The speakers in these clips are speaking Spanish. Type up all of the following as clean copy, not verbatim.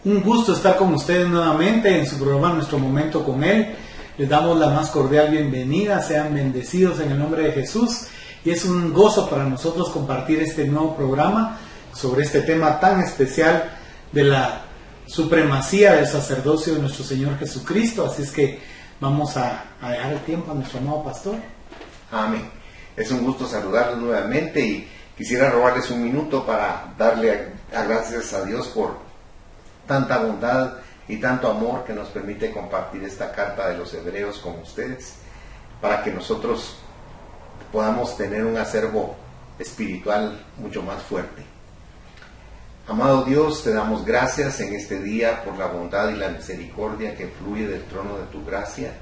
Un gusto estar con ustedes nuevamente en su programa Nuestro Momento con Él. Les damos la más cordial bienvenida, sean bendecidos en el nombre de Jesús. Y es un gozo para nosotros compartir este nuevo programa sobre este tema tan especial de la supremacía del sacerdocio de nuestro Señor Jesucristo. Así es que vamos a dejar el tiempo a nuestro amado pastor. Amén. Es un gusto saludarlos nuevamente y quisiera robarles un minuto para darle gracias a Dios por tanta bondad y tanto amor que nos permite compartir esta carta de los Hebreos con ustedes, para que nosotros podamos tener un acervo espiritual mucho más fuerte. Amado Dios, te damos gracias en este día por la bondad y la misericordia que fluye del trono de tu gracia,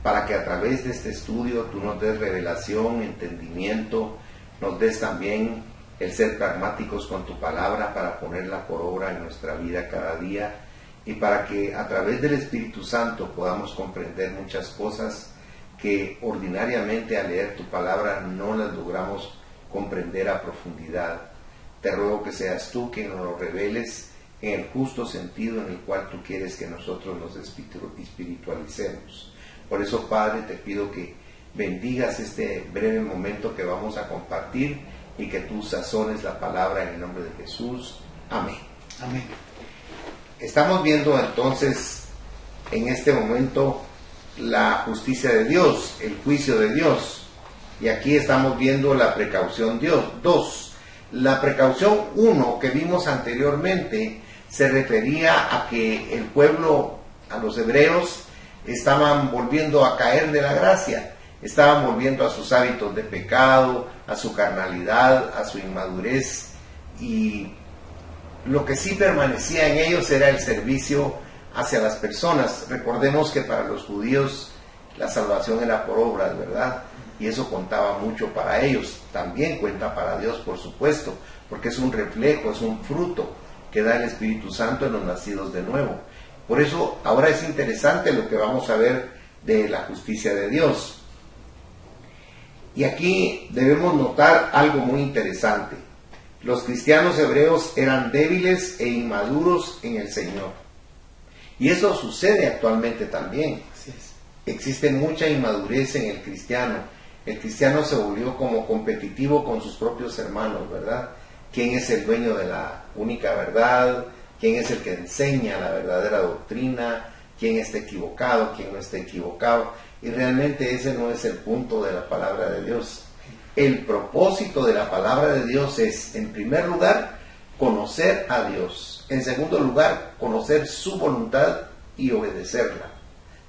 para que a través de este estudio tú nos des revelación, entendimiento, nos des también el ser pragmáticos con tu palabra para ponerla por obra en nuestra vida cada día, y para que a través del Espíritu Santo podamos comprender muchas cosas que ordinariamente al leer tu palabra no las logramos comprender a profundidad. Te ruego que seas tú quien nos lo reveles en el justo sentido en el cual tú quieres que nosotros nos espiritualicemos. Por eso, Padre, te pido que bendigas este breve momento que vamos a compartir y que tú sazones la palabra en el nombre de Jesús. Amén. Amén. Estamos viendo entonces en este momento la justicia de Dios, el juicio de Dios. Y aquí estamos viendo la precaución 2. La precaución 1 que vimos anteriormente se refería a que el pueblo, a los hebreos, estaban volviendo a caer de la gracia, estaban volviendo a sus hábitos de pecado, a su carnalidad, a su inmadurez, y lo que sí permanecía en ellos era el servicio hacia las personas. Recordemos que para los judíos la salvación era por obras, ¿verdad? Y eso contaba mucho para ellos. También cuenta para Dios, por supuesto, porque es un reflejo, es un fruto que da el Espíritu Santo en los nacidos de nuevo. Por eso ahora es interesante lo que vamos a ver de la justicia de Dios. Y aquí debemos notar algo muy interesante. Los cristianos hebreos eran débiles e inmaduros en el Señor. Y eso sucede actualmente también. Existe mucha inmadurez en el cristiano. El cristiano se volvió como competitivo con sus propios hermanos, ¿verdad? ¿Quién es el dueño de la única verdad? ¿Quién es el que enseña la verdadera doctrina? ¿Quién está equivocado? ¿Quién no está equivocado? Y realmente ese no es el punto de la palabra de Dios. El propósito de la palabra de Dios es, en primer lugar, conocer a Dios. En segundo lugar, conocer su voluntad y obedecerla.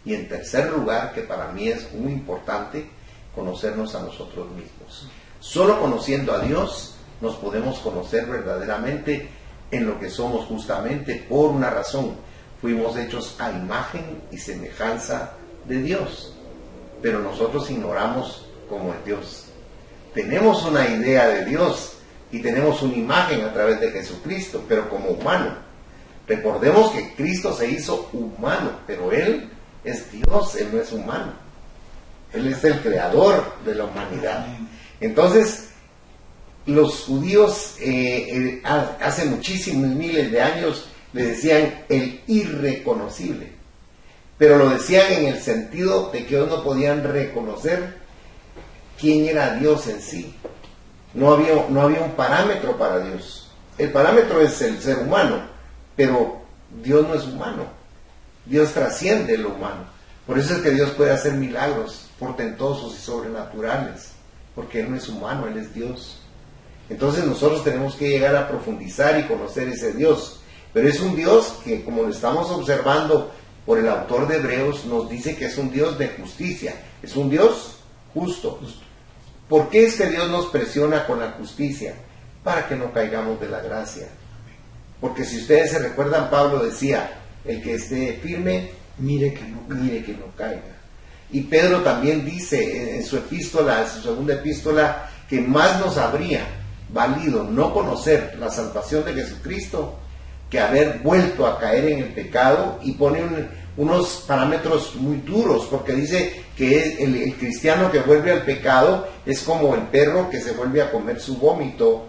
Y en tercer lugar, que para mí es muy importante, conocernos a nosotros mismos. Solo conociendo a Dios nos podemos conocer verdaderamente en lo que somos, justamente por una razón. Fuimos hechos a imagen y semejanza de Dios, pero nosotros ignoramos cómo es Dios. Tenemos una idea de Dios y tenemos una imagen a través de Jesucristo, pero como humano. Recordemos que Cristo se hizo humano, pero Él es Dios, Él no es humano. Él es el creador de la humanidad. Entonces, los judíos hace muchísimos miles de años le decían el irreconocible, pero lo decían en el sentido de que ellos no podían reconocer quién era Dios en sí. No había un parámetro para Dios. El parámetro es el ser humano, pero Dios no es humano. Dios trasciende lo humano. Por eso es que Dios puede hacer milagros portentosos y sobrenaturales, porque Él no es humano, Él es Dios. Entonces nosotros tenemos que llegar a profundizar y conocer ese Dios. Pero es un Dios que, como lo estamos observando por el autor de Hebreos, nos dice que es un Dios de justicia. Es un Dios justo. ¿Por qué es que Dios nos presiona con la justicia? Para que no caigamos de la gracia. Porque si ustedes se recuerdan, Pablo decía, el que esté firme, mire que no caiga. Y Pedro también dice en su epístola, en su segunda epístola, que más nos habría valido no conocer la salvación de Jesucristo que haber vuelto a caer en el pecado, y pone unos parámetros muy duros, porque dice que el cristiano que vuelve al pecado es como el perro que se vuelve a comer su vómito,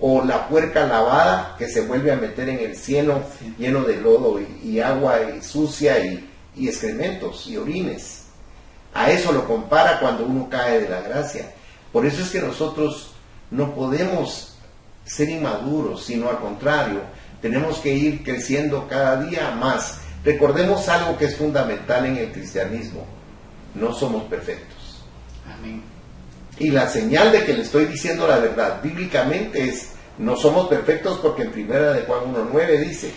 o la puerca lavada que se vuelve a meter en el cieno lleno de lodo y agua y sucia y excrementos y orines. A eso lo compara cuando uno cae de la gracia. Por eso es que nosotros no podemos ser inmaduros, sino al contrario, tenemos que ir creciendo cada día más. Recordemos algo que es fundamental en el cristianismo: no somos perfectos. Amén. Y la señal de que le estoy diciendo la verdad bíblicamente es: no somos perfectos, porque en 1 de Juan 1:9 dice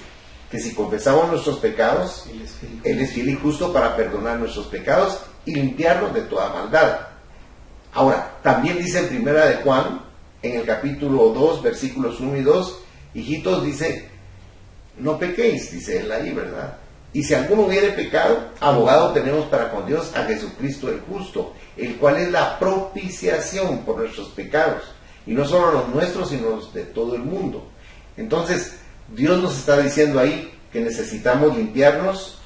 que si confesamos nuestros pecados, Él es fiel y justo para perdonar nuestros pecados y limpiarnos de toda maldad. Ahora, también dice en 1 de Juan, en el capítulo 2, versículos 1 y 2, hijitos, dice, no pequéis, dice él ahí, ¿verdad? Y si alguno hubiere pecado, abogado tenemos para con Dios a Jesucristo el justo, el cual es la propiciación por nuestros pecados, y no solo los nuestros, sino los de todo el mundo. Entonces, Dios nos está diciendo ahí que necesitamos limpiarnos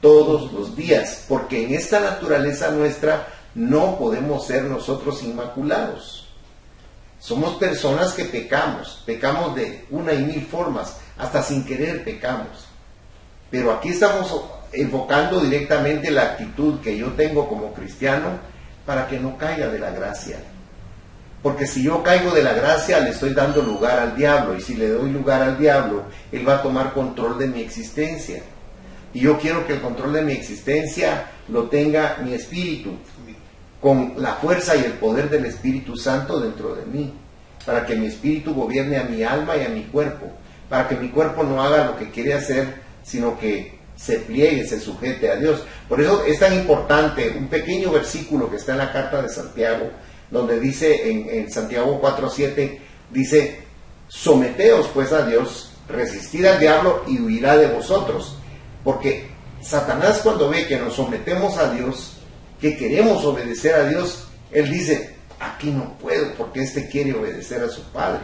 todos los días, porque en esta naturaleza nuestra no podemos ser nosotros inmaculados. Somos personas que pecamos de una y mil formas, hasta sin querer pecamos. Pero aquí estamos enfocando directamente la actitud que yo tengo como cristiano para que no caiga de la gracia. Porque si yo caigo de la gracia, le estoy dando lugar al diablo, y si le doy lugar al diablo, él va a tomar control de mi existencia. Y yo quiero que el control de mi existencia lo tenga mi espíritu, con la fuerza y el poder del Espíritu Santo dentro de mí, para que mi espíritu gobierne a mi alma y a mi cuerpo, para que mi cuerpo no haga lo que quiere hacer, sino que se pliegue, se sujete a Dios. Por eso es tan importante un pequeño versículo que está en la carta de Santiago, donde dice en Santiago 4:7, dice, someteos pues a Dios, resistid al diablo y huirá de vosotros. Porque Satanás, cuando ve que nos sometemos a Dios, que queremos obedecer a Dios, él dice, aquí no puedo, porque este quiere obedecer a su padre.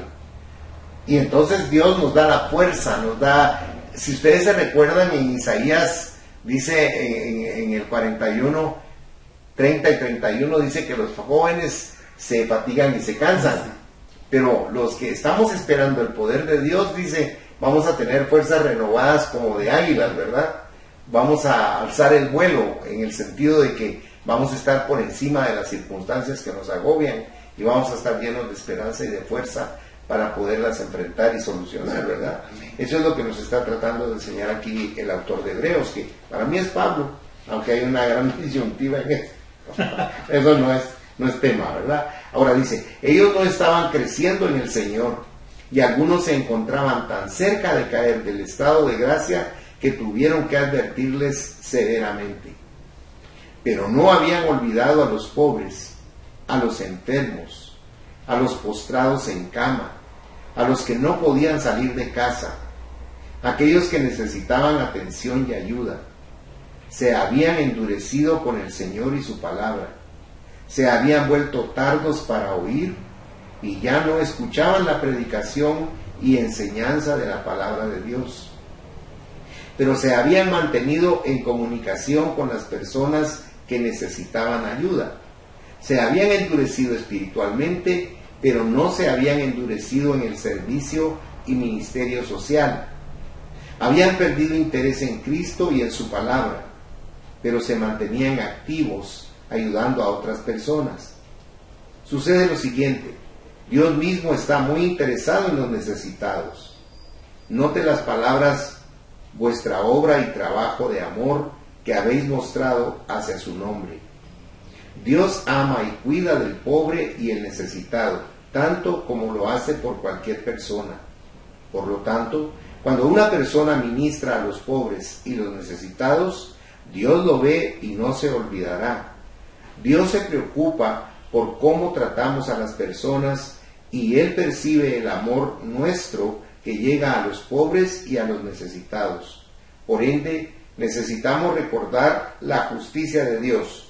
Y entonces Dios nos da la fuerza, nos da, si ustedes se recuerdan, en Isaías dice en el 41, 30 y 31, dice que los jóvenes se fatigan y se cansan, pero los que estamos esperando el poder de Dios, dice, vamos a tener fuerzas renovadas como de águilas, ¿verdad? Vamos a alzar el vuelo, en el sentido de que vamos a estar por encima de las circunstancias que nos agobian, y vamos a estar llenos de esperanza y de fuerza para poderlas enfrentar y solucionar, ¿verdad? Eso es lo que nos está tratando de enseñar aquí el autor de Hebreos, que para mí es Pablo, aunque hay una gran disyuntiva en eso. Eso no es tema, ¿verdad? Ahora dice, ellos no estaban creciendo en el Señor, y algunos se encontraban tan cerca de caer del estado de gracia que tuvieron que advertirles severamente. Pero no habían olvidado a los pobres, a los enfermos, a los postrados en cama, a los que no podían salir de casa, aquellos que necesitaban atención y ayuda. Se habían endurecido con el Señor y su palabra, se habían vuelto tardos para oír y ya no escuchaban la predicación y enseñanza de la palabra de Dios. Pero se habían mantenido en comunicación con las personas que necesitaban ayuda. Se habían endurecido espiritualmente, pero no se habían endurecido en el servicio y ministerio social. Habían perdido interés en Cristo y en su palabra, pero se mantenían activos ayudando a otras personas. Sucede lo siguiente: Dios mismo está muy interesado en los necesitados. Note las palabras, vuestra obra y trabajo de amor que habéis mostrado hacia su nombre. Dios ama y cuida del pobre y el necesitado, tanto como lo hace por cualquier persona. Por lo tanto, cuando una persona ministra a los pobres y los necesitados, Dios lo ve y no se olvidará. Dios se preocupa por cómo tratamos a las personas, y Él percibe el amor nuestro que llega a los pobres y a los necesitados. Por ende, necesitamos recordar la justicia de Dios.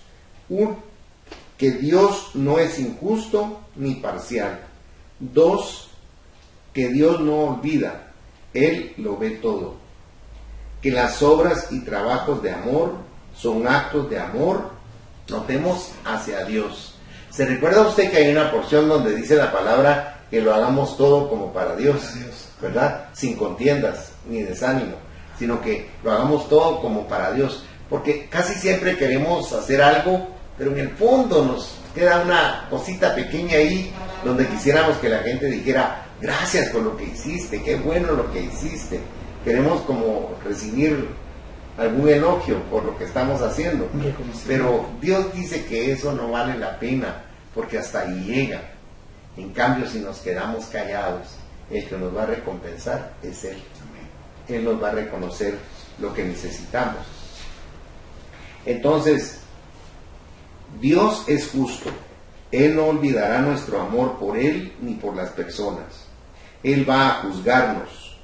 Que Dios no es injusto ni parcial. 2, que Dios no olvida, Él lo ve todo. Que las obras y trabajos de amor son actos de amor, notemos, hacia Dios. ¿Se recuerda usted que hay una porción donde dice la palabra que lo hagamos todo como para Dios, ¿verdad? Sin contiendas ni desánimo, sino que lo hagamos todo como para Dios, porque casi siempre queremos hacer algo, pero en el fondo nos queda una cosita pequeña ahí donde quisiéramos que la gente dijera: gracias por lo que hiciste, qué bueno lo que hiciste. Queremos como recibir algún elogio por lo que estamos haciendo, pero Dios dice que eso no vale la pena, porque hasta ahí llega. En cambio, si nos quedamos callados, el que nos va a recompensar es Él. Él nos va a reconocer lo que necesitamos. Entonces, Dios es justo. Él no olvidará nuestro amor por Él ni por las personas. Él va a juzgarnos.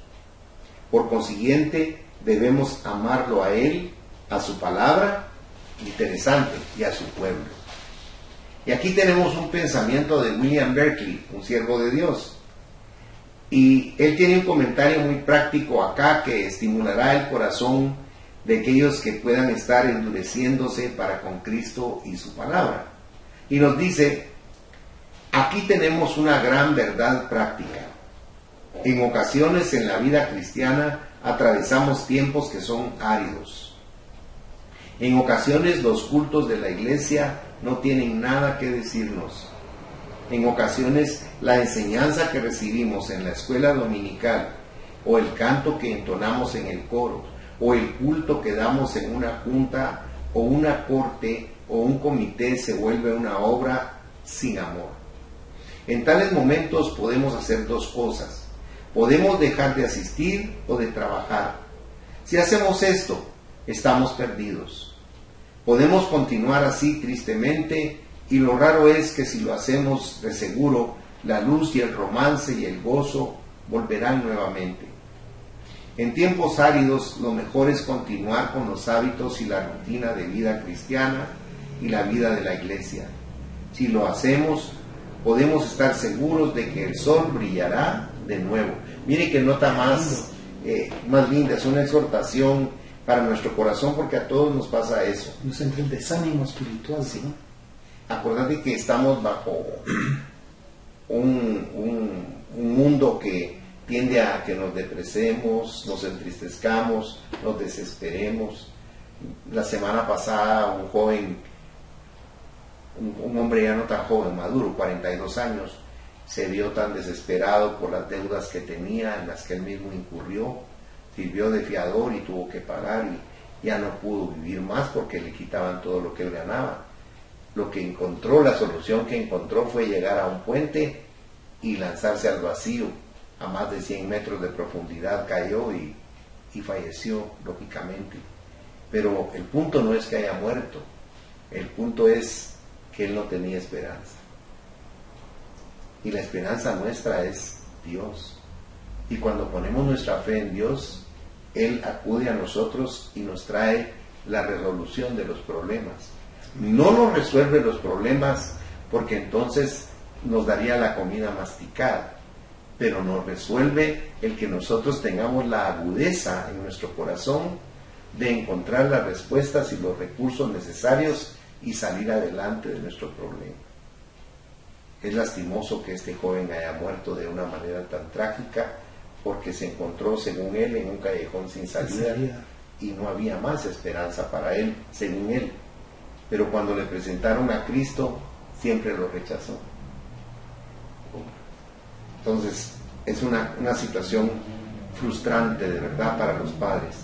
Por consiguiente, debemos amarlo a Él, a su palabra, interesante, y a su pueblo. Y aquí tenemos un pensamiento de William Berkeley, un siervo de Dios. Y él tiene un comentario muy práctico acá que estimulará el corazón de aquellos que puedan estar endureciéndose para con Cristo y su palabra. Y nos dice: aquí tenemos una gran verdad práctica. En ocasiones en la vida cristiana atravesamos tiempos que son áridos. En ocasiones los cultos de la iglesia no tienen nada que decirnos. En ocasiones la enseñanza que recibimos en la escuela dominical, o el canto que entonamos en el coro, o el culto que damos en una junta, o una corte, o un comité se vuelve una obra sin amor. En tales momentos podemos hacer dos cosas. Podemos dejar de asistir o de trabajar. Si hacemos esto, estamos perdidos. Podemos continuar así tristemente, y lo raro es que si lo hacemos de seguro, la luz y el romance y el gozo volverán nuevamente. En tiempos áridos, lo mejor es continuar con los hábitos y la rutina de vida cristiana y la vida de la iglesia. Si lo hacemos, podemos estar seguros de que el sol brillará de nuevo. Mire que nota más linda, es una exhortación para nuestro corazón, porque a todos nos pasa eso. Nos entra el desánimo espiritual, sí. ¿no? Acordate que estamos bajo un mundo que tiende a que nos depresemos, nos entristezcamos, nos desesperemos. La semana pasada un joven, un hombre ya no tan joven, maduro, 42 años, se vio tan desesperado por las deudas que tenía, en las que él mismo incurrió, sirvió de fiador y tuvo que pagar, y ya no pudo vivir más porque le quitaban todo lo que él ganaba. Lo que encontró, la solución que encontró fue llegar a un puente y lanzarse al vacío. A más de 100 metros de profundidad cayó y falleció, lógicamente. Pero el punto no es que haya muerto, el punto es que él no tenía esperanza. Y la esperanza nuestra es Dios. Y cuando ponemos nuestra fe en Dios, Él acude a nosotros y nos trae la resolución de los problemas. No nos resuelve los problemas, porque entonces nos daría la comida masticada, pero nos resuelve el que nosotros tengamos la agudeza en nuestro corazón de encontrar las respuestas y los recursos necesarios y salir adelante de nuestro problema. Es lastimoso que este joven haya muerto de una manera tan trágica, porque se encontró, según él, en un callejón sin salida y no había más esperanza para él, según él. Pero cuando le presentaron a Cristo, siempre lo rechazó. Entonces, es una situación frustrante, de verdad, para los padres.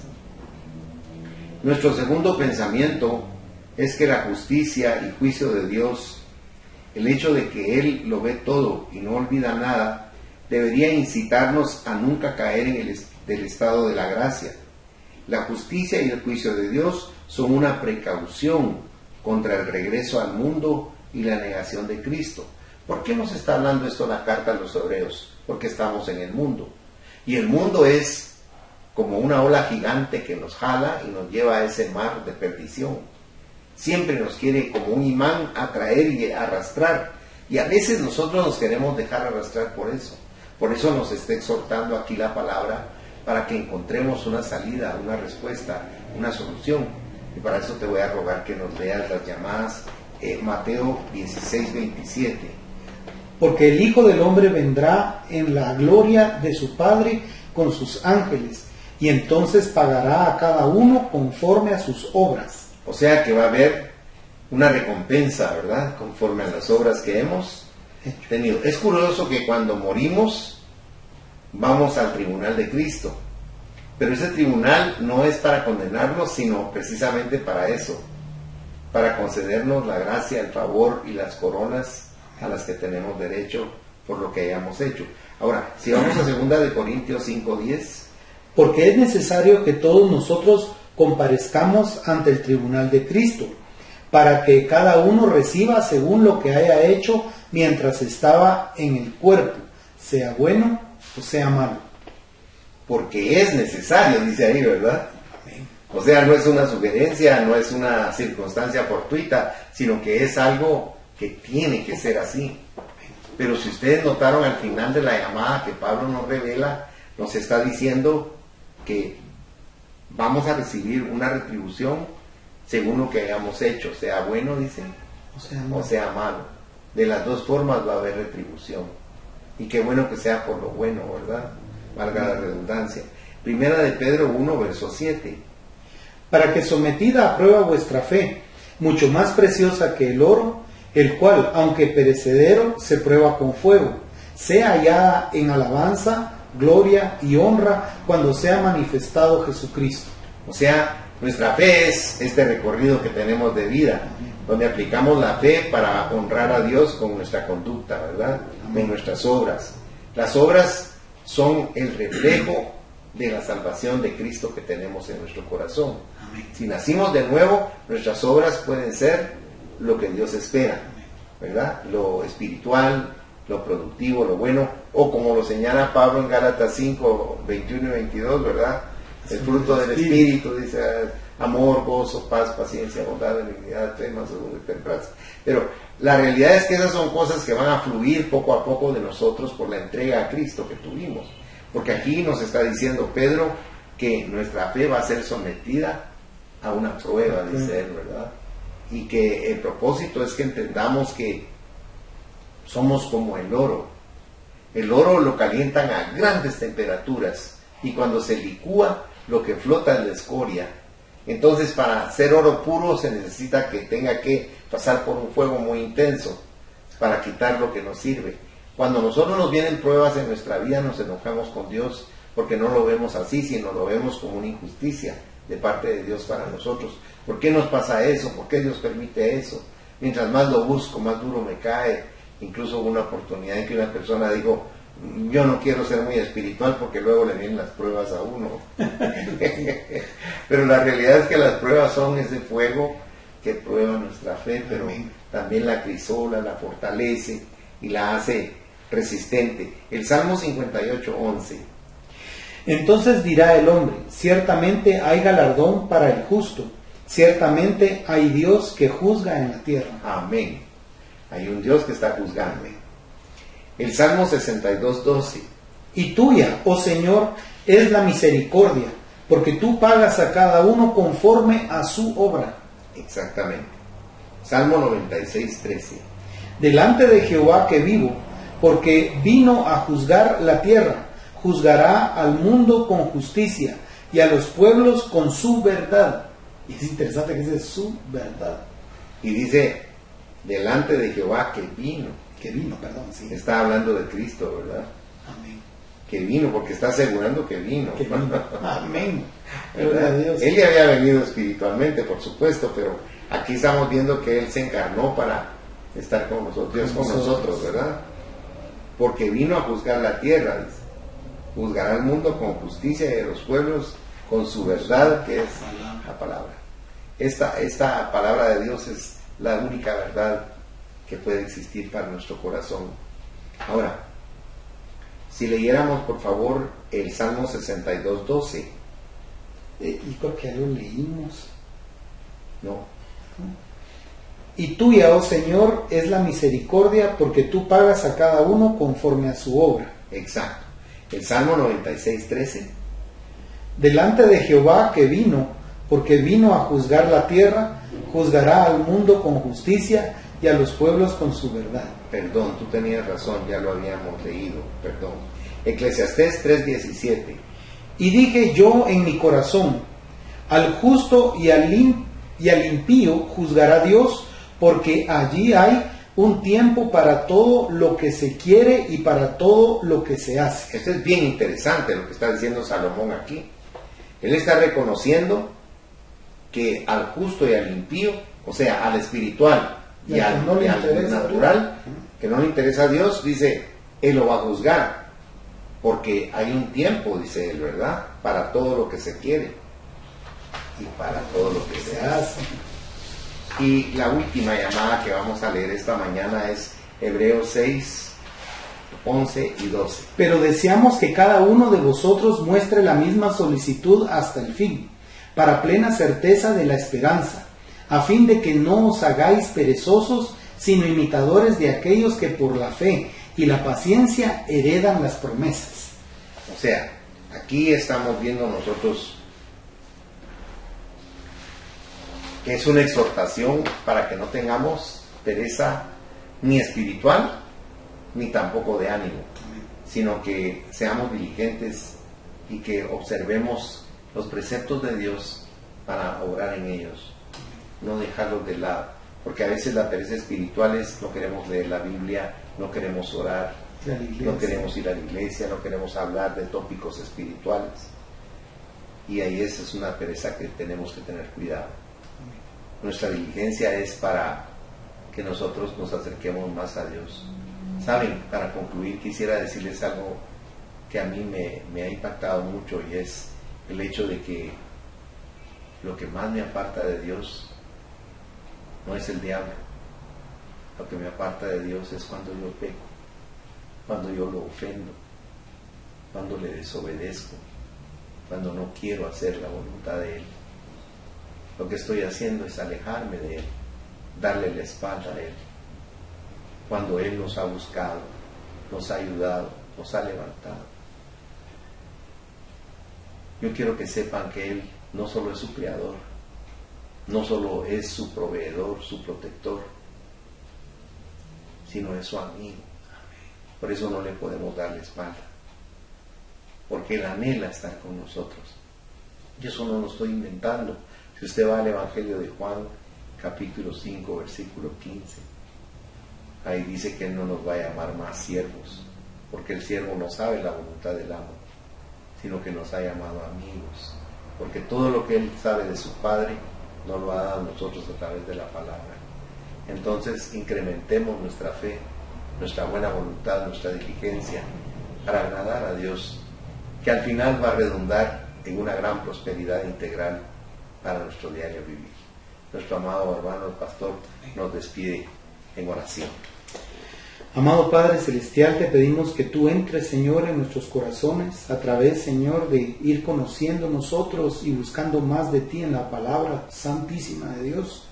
Nuestro segundo pensamiento es que la justicia y juicio de Dios, el hecho de que Él lo ve todo y no olvida nada, debería incitarnos a nunca caer en el estado de la gracia. La justicia y el juicio de Dios son una precaución contra el regreso al mundo y la negación de Cristo. ¿Por qué nos está hablando esto en la carta a los hebreos? Porque estamos en el mundo. Y el mundo es como una ola gigante que nos jala y nos lleva a ese mar de perdición. Siempre nos quiere como un imán atraer y arrastrar. Y a veces nosotros nos queremos dejar arrastrar por eso. Por eso nos está exhortando aquí la palabra, para que encontremos una salida, una respuesta, una solución. Y para eso te voy a rogar que nos leas las llamadas Mateo 16:27. porque el Hijo del Hombre vendrá en la gloria de su Padre con sus ángeles, y entonces pagará a cada uno conforme a sus obras. O sea que va a haber una recompensa, ¿verdad? Conforme a las obras que hemos tenido. Es curioso que cuando morimos vamos al tribunal de Cristo, pero ese tribunal no es para condenarnos, sino precisamente para eso, para concedernos la gracia, el favor y las coronas a las que tenemos derecho por lo que hayamos hecho. Ahora, si vamos a 2 Corintios 5:10. Porque es necesario que todos nosotros comparezcamos ante el tribunal de Cristo, para que cada uno reciba según lo que haya hecho mientras estaba en el cuerpo, sea bueno o sea malo. Porque es necesario, dice ahí, ¿verdad? O sea, no es una sugerencia, no es una circunstancia fortuita, sino que es algo que tiene que ser así. Pero si ustedes notaron al final de la llamada que Pablo nos revela, nos está diciendo que vamos a recibir una retribución según lo que hayamos hecho, sea bueno, dice, o sea malo. De las dos formas va a haber retribución. Y qué bueno que sea por lo bueno, ¿verdad? Valga la redundancia. Primera de Pedro 1, verso 7. Para que sometida a prueba vuestra fe, mucho más preciosa que el oro, el cual, aunque perecedero, se prueba con fuego, sea hallada en alabanza, gloria y honra cuando sea manifestado Jesucristo. O sea, nuestra fe es este recorrido que tenemos de vida, donde aplicamos la fe para honrar a Dios con nuestra conducta, ¿verdad? Con nuestras obras. Las obras son el reflejo de la salvación de Cristo que tenemos en nuestro corazón. Si nacimos de nuevo, nuestras obras pueden ser lo que Dios espera, ¿verdad? Lo espiritual, lo productivo, lo bueno, o como lo señala Pablo en Gálatas 5, 21 y 22, ¿verdad? El fruto del Espíritu, dice, amor, gozo, paz, paciencia, bondad, benignidad, fe, mansedumbre y templanza. Pero la realidad es que esas son cosas que van a fluir poco a poco de nosotros por la entrega a Cristo que tuvimos. Porque aquí nos está diciendo Pedro que nuestra fe va a ser sometida a una prueba, dice él, ¿verdad? Y que el propósito es que entendamos que somos como el oro. El oro lo calientan a grandes temperaturas y cuando se licúa lo que flota es la escoria. Entonces, para ser oro puro se necesita que tenga que pasar por un fuego muy intenso para quitar lo que nos sirve. Cuando nosotros nos vienen pruebas en nuestra vida, nos enojamos con Dios porque no lo vemos así, sino lo vemos como una injusticia de parte de Dios para nosotros. ¿Por qué nos pasa eso? ¿Por qué Dios permite eso? Mientras más lo busco, más duro me cae. Incluso hubo una oportunidad en que una persona dijo, yo no quiero ser muy espiritual porque luego le vienen las pruebas a uno. Pero la realidad es que las pruebas son ese fuego que prueba nuestra fe, pero también la crisola, la fortalece y la hace resistente. El Salmo 58:11. Entonces dirá el hombre, ciertamente hay galardón para el justo, ciertamente hay Dios que juzga en la tierra. Amén. Hay un Dios que está juzgando. El Salmo 62:12. Y tuya, oh Señor, es la misericordia, porque tú pagas a cada uno conforme a su obra. Exactamente. Salmo 96:13. Delante de Jehová que vivo, porque vino a juzgar la tierra, juzgará al mundo con justicia y a los pueblos con su verdad. Y es interesante que dice su verdad. Y dice, delante de Jehová que vino. Sí. Está hablando de Cristo, ¿verdad? Amén. Que vino, porque está asegurando que vino. Amén. Dios. Él ya había venido espiritualmente, por supuesto, pero aquí estamos viendo que Él se encarnó para estar con nosotros, Dios con nosotros, ¿verdad? Porque vino a juzgar la tierra, dice. Juzgará al mundo con justicia y a los pueblos con su verdad, que es la palabra. Esta palabra de Dios es la única verdad que puede existir para nuestro corazón. Ahora, si leyéramos por favor el Salmo 62:12. Y creo que lo leímos. No. Y tuya, oh Señor, es la misericordia, porque tú pagas a cada uno conforme a su obra. Exacto. El Salmo 96:13. Delante de Jehová que vino, porque vino a juzgar la tierra, juzgará al mundo con justicia y a los pueblos con su verdad. Perdón, tú tenías razón, ya lo habíamos leído, perdón. Eclesiastés 3:17. Y dije yo en mi corazón, al justo y al impío juzgará Dios, porque allí hay un tiempo para todo lo que se quiere y para todo lo que se hace. Esto es bien interesante lo que está diciendo Salomón aquí. Él está reconociendo que al justo y al impío, o sea, al espiritual y al natural, que no le interesa a Dios, dice, Él lo va a juzgar, porque hay un tiempo, dice Él, ¿verdad?, para todo lo que se quiere y para todo lo que se hace. Y la última llamada que vamos a leer esta mañana es Hebreos 6, 11 y 12. Pero deseamos que cada uno de vosotros muestre la misma solicitud hasta el fin, para plena certeza de la esperanza, a fin de que no os hagáis perezosos, sino imitadores de aquellos que por la fe y la paciencia heredan las promesas. O sea, aquí estamos viendo nosotros que es una exhortación para que no tengamos pereza ni espiritual, ni tampoco de ánimo, sino que seamos diligentes y que observemos los preceptos de Dios para obrar en ellos, no dejarlos de lado, porque a veces la pereza espiritual es no queremos leer la Biblia, no queremos orar, no queremos ir a la iglesia, no queremos hablar de tópicos espirituales, y ahí esa es una pereza que tenemos que tener cuidado. Nuestra diligencia es para que nosotros nos acerquemos más a Dios. Saben, para concluir quisiera decirles algo que a mí me ha impactado mucho, y es el hecho de que lo que más me aparta de Dios no es el diablo. Lo que me aparta de Dios es cuando yo peco, cuando yo lo ofendo, cuando le desobedezco, cuando no quiero hacer la voluntad de Él. Lo que estoy haciendo es alejarme de Él, darle la espalda a Él, cuando Él nos ha buscado, nos ha ayudado, nos ha levantado. Yo quiero que sepan que Él no solo es su creador, no solo es su proveedor, su protector, sino es su amigo. Por eso no le podemos dar la espalda, porque Él anhela estar con nosotros. Y eso no lo estoy inventando. Si usted va al Evangelio de Juan, capítulo 5, versículo 15, ahí dice que Él no nos va a llamar más siervos, porque el siervo no sabe la voluntad del amo, sino que nos ha llamado amigos, porque todo lo que Él sabe de su Padre nos lo ha dado a nosotros a través de la palabra. Entonces incrementemos nuestra fe, nuestra buena voluntad, nuestra diligencia para agradar a Dios, que al final va a redundar en una gran prosperidad integral para nuestro diario vivir. Nuestro amado hermano el pastor nos despide en oración. Amado Padre Celestial, te pedimos que tú entres, Señor, en nuestros corazones a través, Señor, de ir conociendo nosotros y buscando más de ti en la palabra santísima de Dios.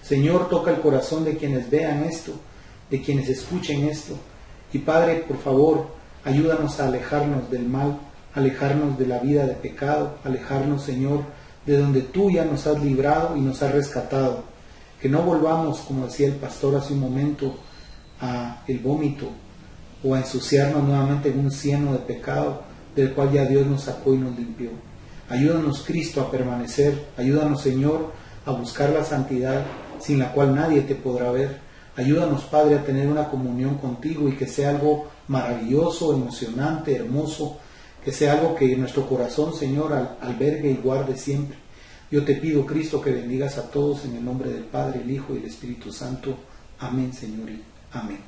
Señor, toca el corazón de quienes vean esto, de quienes escuchen esto. Y Padre, por favor, ayúdanos a alejarnos del mal, alejarnos de la vida de pecado, alejarnos, Señor, de donde tú ya nos has librado y nos has rescatado. Que no volvamos, como decía el pastor hace un momento, a el vómito o a ensuciarnos nuevamente en un cieno de pecado del cual ya Dios nos sacó y nos limpió. Ayúdanos, Cristo, a permanecer. Ayúdanos, Señor, a buscar la santidad sin la cual nadie te podrá ver. Ayúdanos, Padre, a tener una comunión contigo y que sea algo maravilloso, emocionante, hermoso, que sea algo que nuestro corazón, Señor, albergue y guarde siempre. Yo te pido, Cristo, que bendigas a todos en el nombre del Padre, el Hijo y el Espíritu Santo. Amén, Señor. Amén.